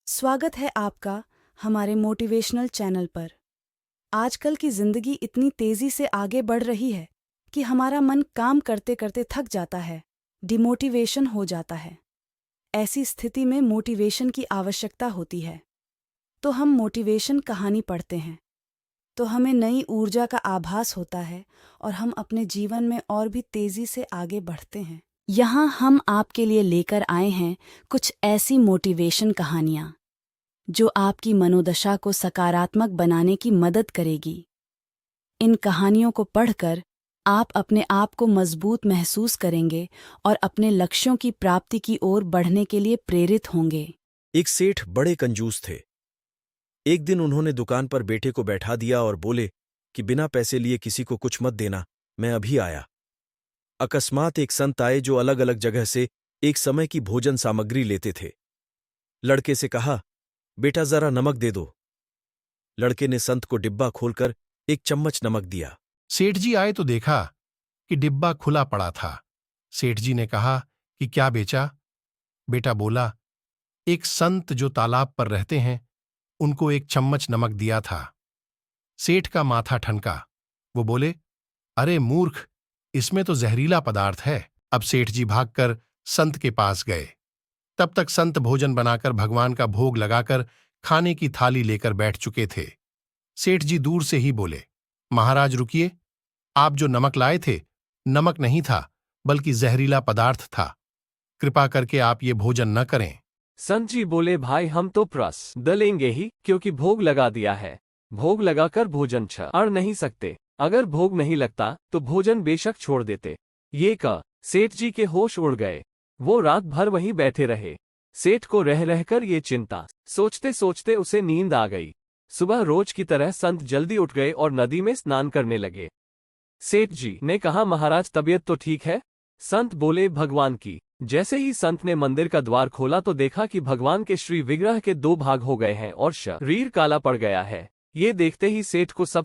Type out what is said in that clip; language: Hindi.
स्वागत है आपका हमारे मोटिवेशनल चैनल पर। आजकल की जिंदगी इतनी तेजी से आगे बढ़ रही है कि हमारा मन काम करते करते थक जाता है, डिमोटिवेशन हो जाता है। ऐसी स्थिति में मोटिवेशन की आवश्यकता होती है। तो हम मोटिवेशन कहानी पढ़ते हैं तो हमें नई ऊर्जा का आभास होता है और हम अपने जीवन में और भी तेजी से आगे बढ़ते हैं। यहाँ हम आपके लिए लेकर आए हैं कुछ ऐसी मोटिवेशन कहानियाँ जो आपकी मनोदशा को सकारात्मक बनाने की मदद करेगी। इन कहानियों को पढ़कर आप अपने आप को मजबूत महसूस करेंगे और अपने लक्ष्यों की प्राप्ति की ओर बढ़ने के लिए प्रेरित होंगे। एक सेठ बड़े कंजूस थे। एक दिन उन्होंने दुकान पर बेटे को बैठा दिया और बोले कि बिना पैसे लिए किसी को कुछ मत देना, मैं अभी आया। अकस्मात एक संत आए जो अलग अलग जगह से एक समय की भोजन सामग्री लेते थे। लड़के से कहा, बेटा जरा नमक दे दो। लड़के ने संत को डिब्बा खोलकर एक चम्मच नमक दिया। सेठ जी आए तो देखा कि डिब्बा खुला पड़ा था। सेठ जी ने कहा कि क्या बेचा? बेटा बोला, एक संत जो तालाब पर रहते हैं उनको एक चम्मच नमक दिया था। सेठ का माथा ठनका। वो बोले, अरे मूर्ख, इसमें तो जहरीला पदार्थ है। अब सेठ जी भागकर संत के पास गए। तब तक संत भोजन बनाकर भगवान का भोग लगाकर खाने की थाली लेकर बैठ चुके थे। सेठ जी दूर से ही बोले, महाराज रुकिए, आप जो नमक लाए थे नमक नहीं था बल्कि जहरीला पदार्थ था। कृपा करके आप ये भोजन न करें। संत जी बोले, भाई हम तो प्रस दलेंगे ही, क्योंकि भोग लगा दिया है। भोग लगाकर भोजन छोड़ नहीं सकते। अगर भोग नहीं लगता तो भोजन बेशक छोड़ देते। ये कह सेठ जी के होश उड़ गए। वो रात भर वहीं बैठे रहे। सेठ को रह रहकर ये चिंता, सोचते सोचते उसे नींद आ गई। सुबह रोज की तरह संत जल्दी उठ गए और नदी में स्नान करने लगे। सेठ जी ने कहा, महाराज तबीयत तो ठीक है? संत बोले, भगवान की। जैसे ही संत ने मंदिर का द्वार खोला तो देखा कि भगवान के श्री विग्रह के 2 भाग हो गए हैं और शरीर काला पड़ गया है। ये देखते ही सेठ को सब